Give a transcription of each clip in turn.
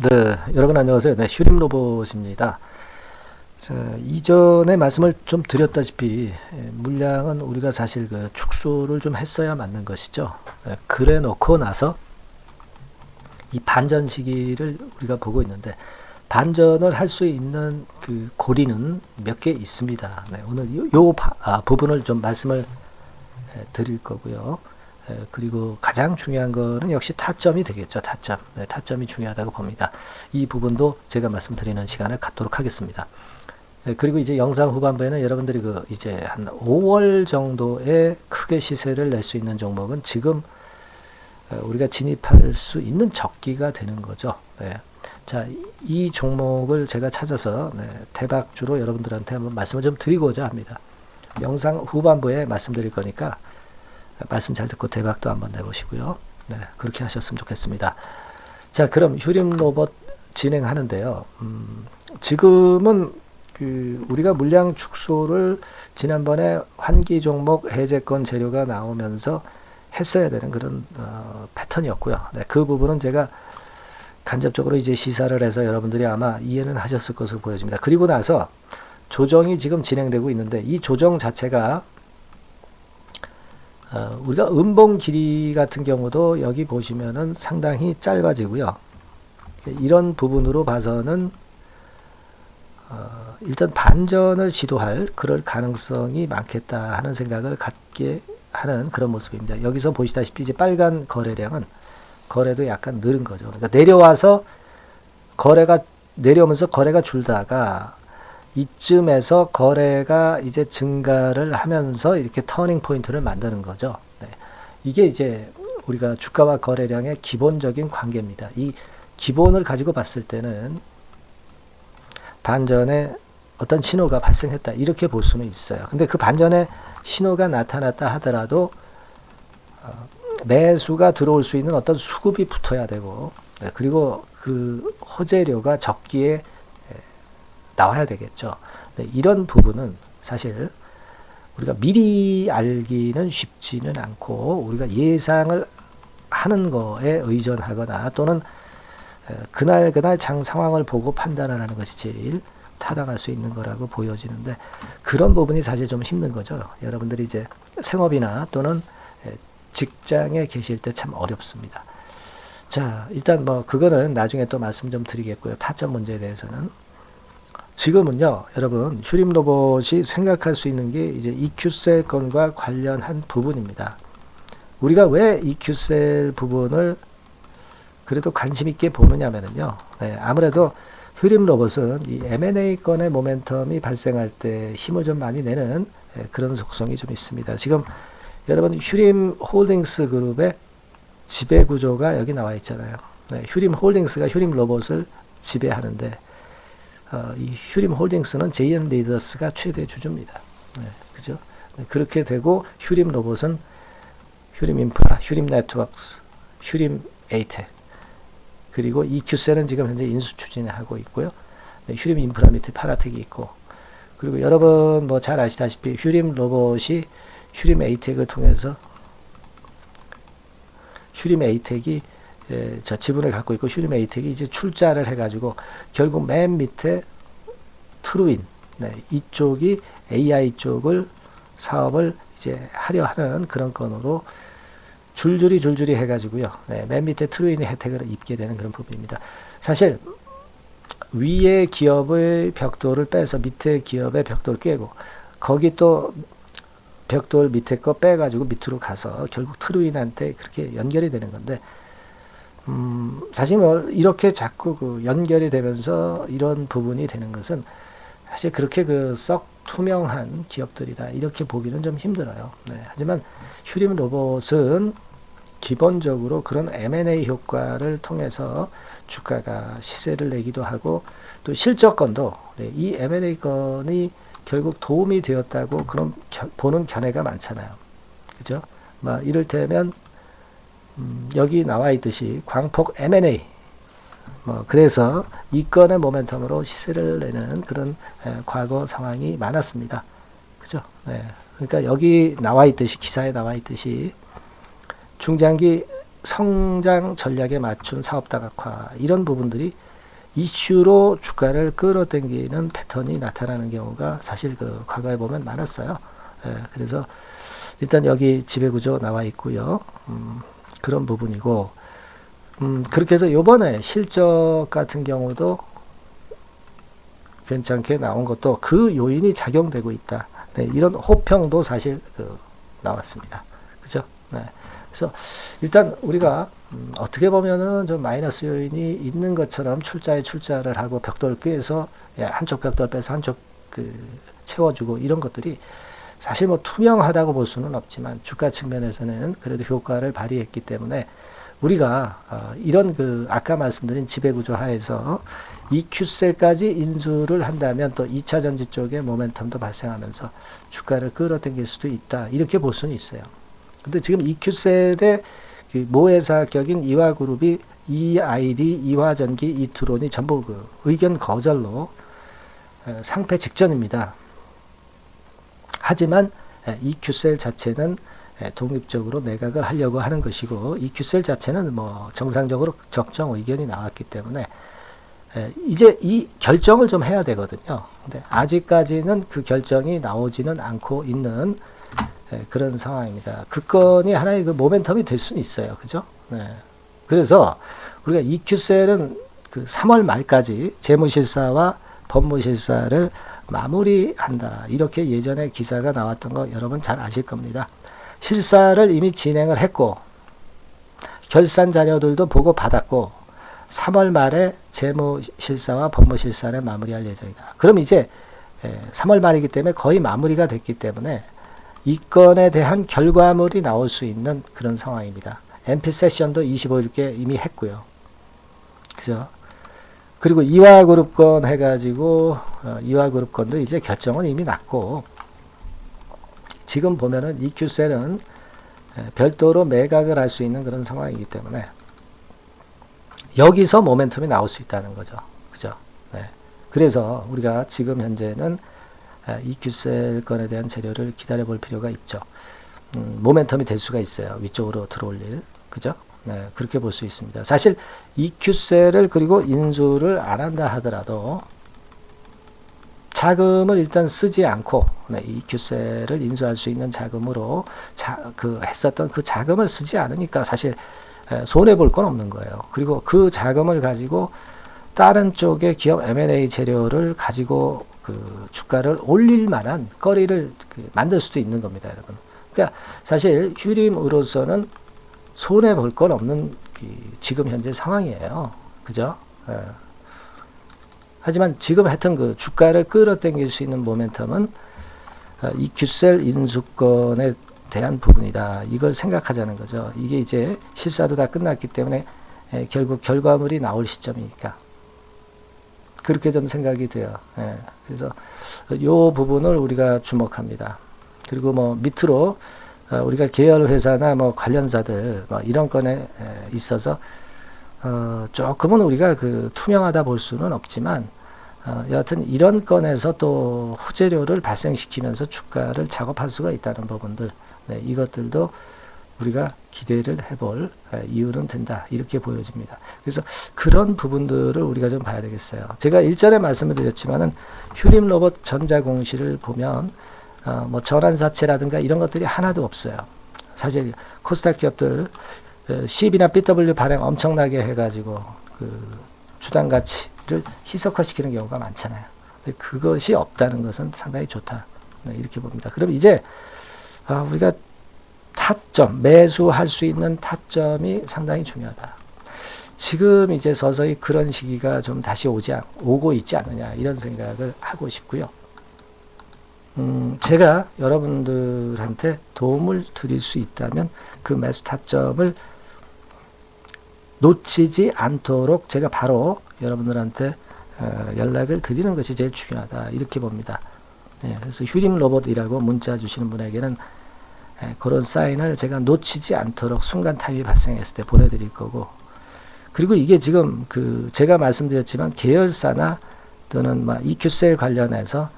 네, 여러분 안녕하세요. 네, 휴림 로봇입니다. 자, 이전에 말씀을 좀 드렸다시피 물량은 우리가 사실 그 축소를 좀 했어야 맞는 것이죠. 그래 놓고 나서 이 반전 시기를 우리가 보고 있는데 반전을 할 수 있는 그 고리는 몇 개 있습니다. 네, 오늘 요 부분을 좀 말씀을 드릴 거고요. 그리고 가장 중요한 거는 역시 타점이 되겠죠. 타점. 네, 타점이 중요하다고 봅니다. 이 부분도 제가 말씀드리는 시간을 갖도록 하겠습니다. 그리고 이제 영상 후반부에는 여러분들이 그 이제 한 5월 정도에 크게 시세를 낼 수 있는 종목은 지금 우리가 진입할 수 있는 적기가 되는 거죠. 네. 자, 이 종목을 제가 찾아서 대박주로 여러분들한테 한번 말씀을 좀 드리고자 합니다. 영상 후반부에 말씀드릴 거니까 말씀 잘 듣고 대박도 한번 내보시고요. 네, 그렇게 하셨으면 좋겠습니다. 자, 그럼 휴림 로봇 진행하는데요. 지금은 우리가 물량 축소를 지난번에 환기 종목 해제권 재료가 나오면서 했어야 되는 그런 패턴이었고요. 네, 그 부분은 제가 간접적으로 이제 시사를 해서 여러분들이 아마 이해는 하셨을 것으로 보여집니다. 그리고 나서 조정이 지금 진행되고 있는데 이 조정 자체가 우리가 음봉 길이 같은 경우도 여기 보시면은 상당히 짧아지고요. 이런 부분으로 봐서는 일단 반전을 시도할 그럴 가능성이 많겠다 하는 생각을 갖게 하는 그런 모습입니다. 여기서 보시다시피 이제 빨간 거래량은 거래도 약간 늘은 거죠. 그러니까 내려와서 내려오면서 거래가 줄다가 이쯤에서 거래가 이제 증가를 하면서 이렇게 터닝 포인트를 만드는 거죠. 네. 이게 이제 우리가 주가와 거래량의 기본적인 관계입니다. 이 기본을 가지고 봤을 때는 반전에 어떤 신호가 발생했다 이렇게 볼 수는 있어요. 근데 그 반전에 신호가 나타났다 하더라도 매수가 들어올 수 있는 어떤 수급이 붙어야 되고 그리고 그 호재료가 적기에 나와야 되겠죠. 네, 이런 부분은 사실 우리가 미리 알기는 쉽지는 않고 우리가 예상을 하는 거에 의존하거나 또는 그날 장 상황을 보고 판단을 하는 것이 제일 타당할 수 있는 거라고 보여지는데 그런 부분이 사실 좀 힘든 거죠. 여러분들이 이제 생업이나 또는 직장에 계실 때 참 어렵습니다. 자, 일단 뭐 그거는 나중에 또 말씀 좀 드리겠고요. 타점 문제에 대해서는 지금은요, 여러분 휴림 로봇이 생각할 수 있는 게 이제 EQ셀 건과 관련한 부분입니다. 우리가 왜 EQ셀 부분을 그래도 관심 있게 보느냐면요, 네, 아무래도 휴림 로봇은 이 M&A 건의 모멘텀이 발생할 때 힘을 좀 많이 내는 그런 속성이 좀 있습니다. 지금 여러분 휴림 홀딩스 그룹의 지배 구조가 여기 나와 있잖아요. 네, 휴림 홀딩스가 휴림 로봇을 지배하는데 이 휴림 홀딩스는 JM 리더스가 최대 주주입니다. 네, 그죠? 네, 그렇게 되고 휴림 로봇은 휴림 인프라, 휴림 네트워크스, 휴림 에이텍 그리고 EQ셀은 지금 현재 인수 추진하고 있고요. 네, 휴림 인프라 밑에 파라텍이 있고 그리고 여러분 뭐 잘 아시다시피 휴림 로봇이 휴림 에이텍을 통해서 휴림 에이텍이 저 지분을 갖고 있고 휴림 에이텍이 이제 출자를 해가지고 결국 맨 밑에 트루인 이쪽이 AI 쪽을 사업을 이제 하려 하는 그런 건으로 줄줄이 해가지고요. 맨 밑에 트루인의 혜택을 입게 되는 그런 부분입니다. 사실 위에 기업의 벽돌을 빼서 밑에 기업의 벽돌을 깨고 거기 또 벽돌 밑에 거 빼가지고 밑으로 가서 결국 트루인한테 그렇게 연결이 되는 건데 사실 뭐 이렇게 자꾸 그 연결이 되면서 이런 부분이 되는 것은 사실 그렇게 그 썩 투명한 기업들이다 이렇게 보기는 좀 힘들어요. 네, 하지만 휴림 로봇은 기본적으로 그런 M&A 효과를 통해서 주가가 시세를 내기도 하고 또 실적건도 이 M&A 건이 결국 도움이 되었다고 그런 보는 견해가 많잖아요. 그죠? 막 이를테면 여기 나와 있듯이 광폭 M&A 그래서 이 건의 모멘텀으로 시세를 내는 그런 과거 상황이 많았습니다. 그죠? 네. 그러니까 여기 나와 있듯이 기사에 나와 있듯이 중장기 성장 전략에 맞춘 사업 다각화 이런 부분들이 이슈로 주가를 끌어당기는 패턴이 나타나는 경우가 사실 그 과거에 보면 많았어요. 그래서 일단 여기 지배구조 나와 있고요. 그런 부분이고, 그렇게 해서 요번에 실적 같은 경우도 괜찮게 나온 것도 그 요인이 작용되고 있다. 네, 이런 호평도 사실 나왔습니다. 그죠? 네. 그래서 일단 우리가 어떻게 보면은 좀 마이너스 요인이 있는 것처럼 출자에 출자를 하고 벽돌 꿰서 한쪽 벽돌 빼서 한쪽 채워주고 이런 것들이 사실 뭐 투명하다고 볼 수는 없지만 주가 측면에서는 그래도 효과를 발휘했기 때문에 우리가 이런 아까 말씀드린 지배구조 하에서 EQ셀까지 인수를 한다면 또 2차 전지 쪽에 모멘텀도 발생하면서 주가를 끌어당길 수도 있다. 이렇게 볼 수는 있어요. 근데 지금 EQ셀의 모회사격인 이화그룹이 EID, 이화전기, 이투론이 전부 의견 거절로 상패 직전입니다. 하지만 EQ셀 자체는 독립적으로 매각을 하려고 하는 것이고, EQ셀 자체는 뭐 정상적으로 적정 의견이 나왔기 때문에 이제 이 결정을 좀 해야 되거든요. 근데 아직까지는 그 결정이 나오지는 않고 있는 그런 상황입니다. 그 건이 하나의 모멘텀이 될 수는 있어요. 그죠? 네. 그래서 우리가 EQ셀은 3월 말까지 재무실사와 법무실사를 마무리한다. 이렇게 예전에 기사가 나왔던 거 여러분 잘 아실 겁니다. 실사를 이미 진행을 했고 결산 자료들도 보고 받았고 3월 말에 재무실사와 법무실사를 마무리할 예정이다. 그럼 이제 3월 말이기 때문에 거의 마무리가 됐기 때문에 이 건에 대한 결과물이 나올 수 있는 그런 상황입니다. MP 세션도 25일께 이미 했고요. 그죠? 그리고 이화그룹 건 해가지고 이화그룹 건도 이제 결정은 이미 났고, 지금 보면은 EQ셀은 별도로 매각을 할 수 있는 그런 상황이기 때문에 여기서 모멘텀이 나올 수 있다는 거죠. 그죠? 네. 그래서 우리가 지금 현재는 EQ셀 건에 대한 재료를 기다려 볼 필요가 있죠. 모멘텀이 될 수가 있어요. 위쪽으로 들어올 일. 그죠? 네, 그렇게 볼 수 있습니다. 사실 EQ셀을 그리고 인수를 안 한다 하더라도 자금을 일단 쓰지 않고 EQ셀을 인수할 수 있는 자금으로 했었던 그 자금을 쓰지 않으니까 사실 손해 볼 건 없는 거예요. 그리고 그 자금을 가지고 다른 쪽의 기업 M&A 재료를 가지고 주가를 올릴 만한 거리를 만들 수도 있는 겁니다, 여러분. 그러니까 사실 휴림으로서는 손해 볼 건 없는 지금 현재 상황이에요. 그죠? 하지만 지금 하여튼 주가를 끌어당길 수 있는 모멘텀은 EQ셀 인수권에 대한 부분이다. 이걸 생각하자는 거죠. 이게 이제 실사도 다 끝났기 때문에 결국 결과물이 나올 시점이니까. 그렇게 좀 생각이 돼요. 그래서 이 부분을 우리가 주목합니다. 그리고 뭐 밑으로 우리가 계열 회사나 뭐 관련사들 뭐 이런 건에 있어서 조금은 우리가 투명하다 볼 수는 없지만 여하튼 이런 건에서 또 호재료를 발생시키면서 주가를 작업할 수가 있다는 부분들, 이것들도 우리가 기대를 해볼 이유는 된다. 이렇게 보여집니다. 그래서 그런 부분들을 우리가 좀 봐야 되겠어요. 제가 일전에 말씀을 드렸지만은 휴림 로봇 전자공시를 보면 뭐 전환사채라든가 이런 것들이 하나도 없어요. 사실 코스닥 기업들 CB나 BW 발행 엄청나게 해가지고 주당 가치를 희석화시키는 경우가 많잖아요. 근데 그것이 없다는 것은 상당히 좋다. 이렇게 봅니다. 그럼 이제 우리가 타점, 매수할 수 있는 타점이 상당히 중요하다. 지금 이제 서서히 그런 시기가 좀 다시 오고 있지 않느냐 이런 생각을 하고 싶고요. 제가 여러분들한테 도움을 드릴 수 있다면 그 매수 타점을 놓치지 않도록 제가 바로 여러분들한테 연락을 드리는 것이 제일 중요하다. 이렇게 봅니다. 그래서 휴림 로봇이라고 문자 주시는 분에게는 그런 사인을 제가 놓치지 않도록 순간 타임이 발생했을 때 보내드릴 거고, 그리고 이게 지금 제가 말씀드렸지만 계열사나 또는 EQ셀 관련해서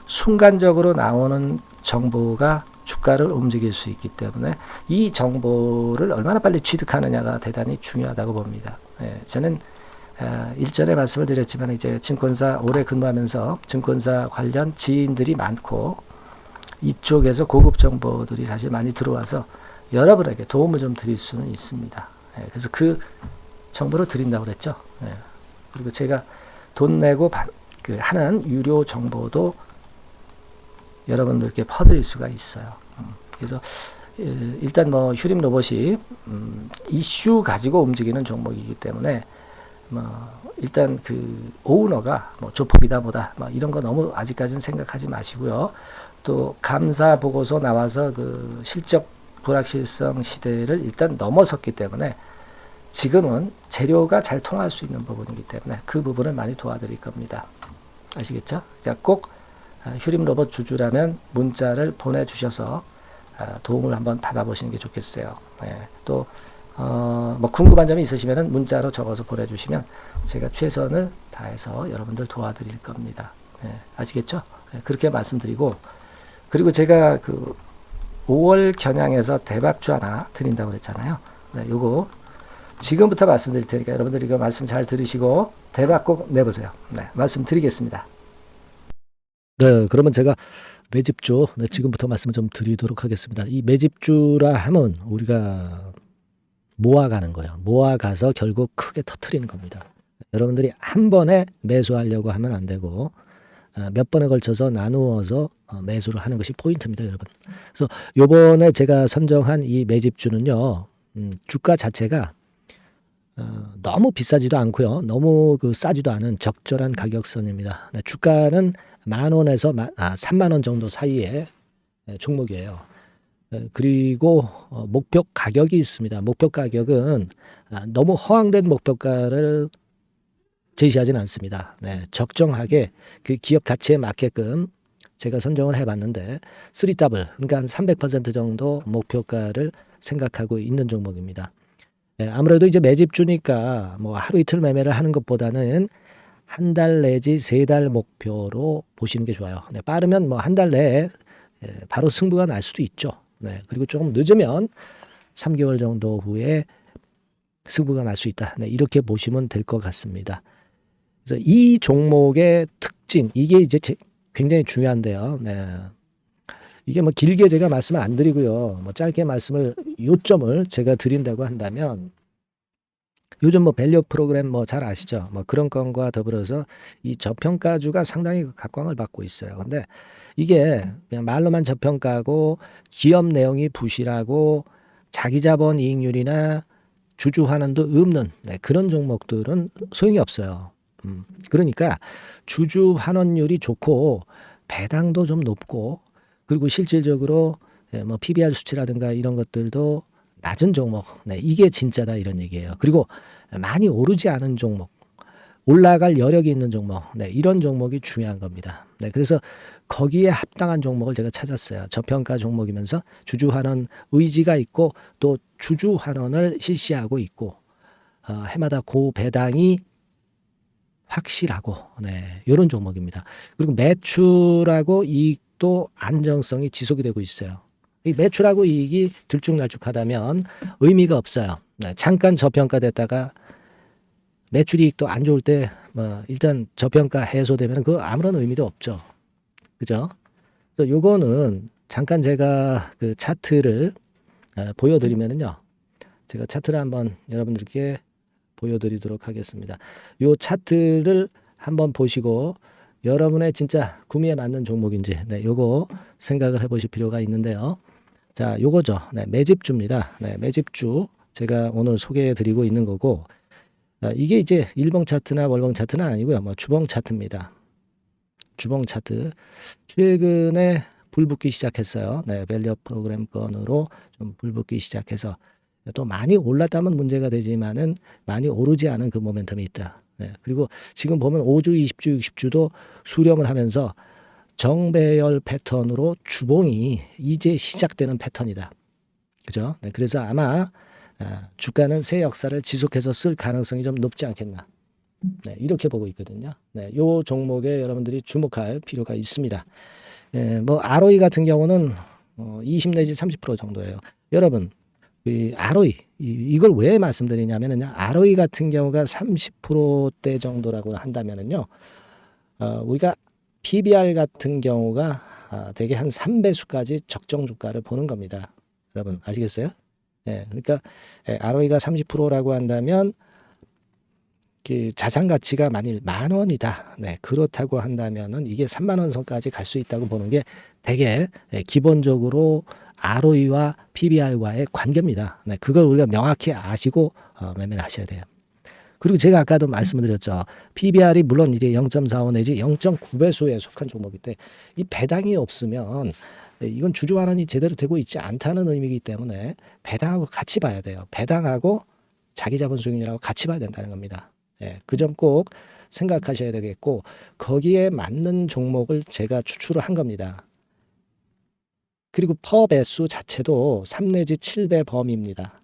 순간적으로 나오는 정보가 주가를 움직일 수 있기 때문에 이 정보를 얼마나 빨리 취득하느냐가 대단히 중요하다고 봅니다. 저는 일전에 말씀을 드렸지만 이제 증권사 오래 근무하면서 증권사 관련 지인들이 많고 이쪽에서 고급 정보들이 사실 많이 들어와서 여러분에게 도움을 좀 드릴 수는 있습니다. 그래서 그 정보를 드린다고 그랬죠. 그리고 제가 돈 내고 하는 유료 정보도 여러분들께 퍼드릴 수가 있어요. 그래서 일단 뭐 휴림 로봇이 이슈 가지고 움직이는 종목이기 때문에 뭐 일단 그 오너가 뭐 조폭이다 뭐다 뭐 이런 거 너무 아직까지는 생각하지 마시고요. 또 감사 보고서 나와서 그 실적 불확실성 시대를 일단 넘어섰기 때문에 지금은 재료가 잘 통할 수 있는 부분이기 때문에 그 부분을 많이 도와드릴 겁니다. 아시겠죠? 그러니까 꼭 휴림 로봇 주주라면 문자를 보내주셔서 도움을 한번 받아보시는 게 좋겠어요. 또 뭐 궁금한 점이 있으시면 문자로 적어서 보내주시면 제가 최선을 다해서 여러분들 도와드릴 겁니다. 아시겠죠? 그렇게 말씀드리고, 그리고 제가 그 5월 겨냥해서 대박주 하나 드린다고 그랬잖아요. 요거 지금부터 말씀드릴 테니까 여러분들이 이거 말씀 잘 들으시고 대박 꼭 내보세요. 말씀드리겠습니다. 네, 그러면 제가 매집주 지금부터 말씀을 좀 드리도록 하겠습니다. 이 매집주라 하면 우리가 모아가는 거예요. 모아가서 결국 크게 터트리는 겁니다. 여러분들이 한 번에 매수하려고 하면 안 되고 몇 번에 걸쳐서 나누어서 매수를 하는 것이 포인트입니다, 여러분. 그래서 요번에 제가 선정한 이 매집주는요, 주가 자체가 너무 비싸지도 않고요, 너무 싸지도 않은 적절한 가격선입니다. 주가는 10,000원에서 30,000원 정도 사이의 종목이에요. 그리고 목표 가격이 있습니다. 목표 가격은 너무 허황된 목표가를 제시하지는 않습니다. 적정하게 그 기업 가치에 맞게끔 제가 선정을 해봤는데 3더블, 그러니까 한 300% 정도 목표가를 생각하고 있는 종목입니다. 아무래도 이제 매집주니까 뭐 하루 이틀 매매를 하는 것보다는 한 달 내지 3달 목표로 보시는 게 좋아요. 빠르면 뭐 한 달 내에 바로 승부가 날 수도 있죠. 그리고 조금 늦으면 3개월 정도 후에 승부가 날 수 있다. 이렇게 보시면 될 것 같습니다. 그래서 이 종목의 특징, 이게 이제 굉장히 중요한데요. 이게 뭐 길게 제가 말씀을 안 드리고요. 뭐 짧게 요점을 제가 드린다고 한다면, 요즘 뭐 밸류 프로그램 뭐 잘 아시죠? 뭐 그런 건과 더불어서 이 저평가주가 상당히 각광을 받고 있어요. 근데 이게 그냥 말로만 저평가고 기업 내용이 부실하고 자기 자본 이익률이나 주주 환원도 없는 그런 종목들은 소용이 없어요. 그러니까 주주 환원율이 좋고 배당도 좀 높고, 그리고 실질적으로 뭐 PBR 수치라든가 이런 것들도 낮은 종목, 이게 진짜다 이런 얘기예요. 그리고 많이 오르지 않은 종목, 올라갈 여력이 있는 종목, 이런 종목이 중요한 겁니다. 그래서 거기에 합당한 종목을 제가 찾았어요. 저평가 종목이면서 주주 환원 의지가 있고 또 주주 환원을 실시하고 있고 해마다 고배당이 확실하고 이런 종목입니다. 그리고 매출하고 이익도 안정성이 지속이 되고 있어요. 이 매출하고 이익이 들쭉날쭉하다면 의미가 없어요. 잠깐 저평가됐다가 매출 이익도 안 좋을 때 뭐 일단 저평가 해소되면 그 아무런 의미도 없죠. 그죠? 그래서 요거는 잠깐 제가 그 차트를 보여드리면은요. 제가 차트를 한번 여러분들께 보여드리도록 하겠습니다. 요 차트를 한번 보시고 여러분의 진짜 구미에 맞는 종목인지 요거 생각을 해보실 필요가 있는데요. 자, 요거죠. 매집주입니다. 매집주 제가 오늘 소개해드리고 있는 거고, 이게 이제 일봉 차트나 월봉 차트는 아니고요. 뭐 주봉 차트입니다. 주봉 차트. 최근에 불붙기 시작했어요. 밸류 프로그램 건으로 좀 불붙기 시작해서 또 많이 올랐다면 문제가 되지만은 많이 오르지 않은 그 모멘텀이 있다. 그리고 지금 보면 5주, 20주, 60주도 수렴을 하면서 정배열 패턴으로 주봉이 이제 시작되는 패턴이다. 그죠? 그래서 아마 주가는 새 역사를 지속해서 쓸 가능성이 좀 높지 않겠나. 이렇게 보고 있거든요. 요 종목에 여러분들이 주목할 필요가 있습니다. 뭐 ROE 같은 경우는 20 내지 30% 정도예요. 여러분, 이 ROE 이걸 왜 말씀드리냐면은요. ROE 같은 경우가 30%대 정도라고 한다면은요. 우리가 PBR 같은 경우가 대개 한 3배수까지 적정 주가를 보는 겁니다. 여러분 아시겠어요? 예, 그러니까 ROE가 30%라고 한다면 그 자산 가치가 만일 10,000원이다. 네, 그렇다고 한다면은 이게 30,000원 선까지 갈 수 있다고 보는 게 되게 기본적으로 ROE와 PBR과의 관계입니다. 네, 그걸 우리가 명확히 아시고 매매를 하셔야 돼요. 그리고 제가 아까도 말씀을 드렸죠. PBR이 물론 이제 0.45 내지 0.9배수에 속한 종목일 때 이 배당이 없으면 이건 주주 환원이 제대로 되고 있지 않다는 의미이기 때문에 배당하고 같이 봐야 돼요. 배당하고 자기 자본 수익률하고 같이 봐야 된다는 겁니다. 예, 그 점 꼭 생각하셔야 되겠고 거기에 맞는 종목을 제가 추출을 한 겁니다. 그리고 퍼 배수 자체도 3 내지 7배 범위입니다.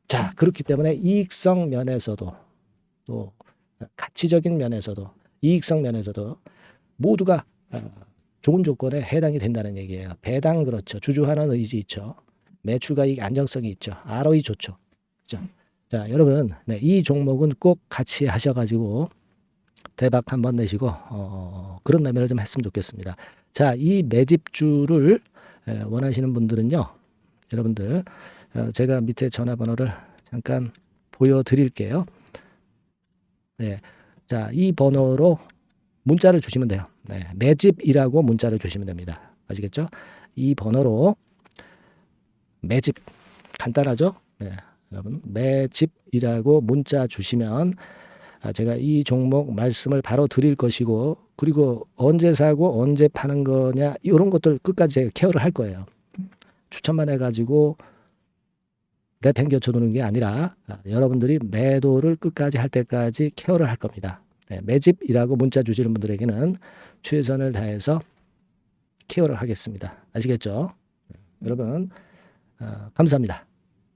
자, 그렇기 때문에 이익성 면에서도 또 가치적인 면에서도 이익성 면에서도 모두가 좋은 조건에 해당이 된다는 얘기예요. 배당 그렇죠. 주주 환원 의지 있죠. 매출가익 안정성이 있죠. ROE 좋죠. 그렇죠? 자, 여러분, 네, 이 종목은 꼭 같이 하셔가지고 대박 한번 내시고 그런 매매를 좀 했으면 좋겠습니다. 자, 이 매집주를 원하시는 분들은요, 여러분들 제가 밑에 전화번호를 잠깐 보여드릴게요. 네, 자, 이 번호로 문자를 주시면 돼요. 네, 매집이라고 문자를 주시면 됩니다. 아시겠죠? 이 번호로 매집 간단하죠? 네, 여러분 매집이라고 문자 주시면 제가 이 종목 말씀을 바로 드릴 것이고 그리고 언제 사고 언제 파는 거냐 이런 것들 끝까지 제가 케어를 할 거예요. 추천만 해가지고 내팽겨쳐 두는 게 아니라 여러분들이 매도를 끝까지 할 때까지 케어를 할 겁니다. 네, 매집이라고 문자 주시는 분들에게는 최선을 다해서 케어를 하겠습니다. 아시겠죠? 여러분 감사합니다.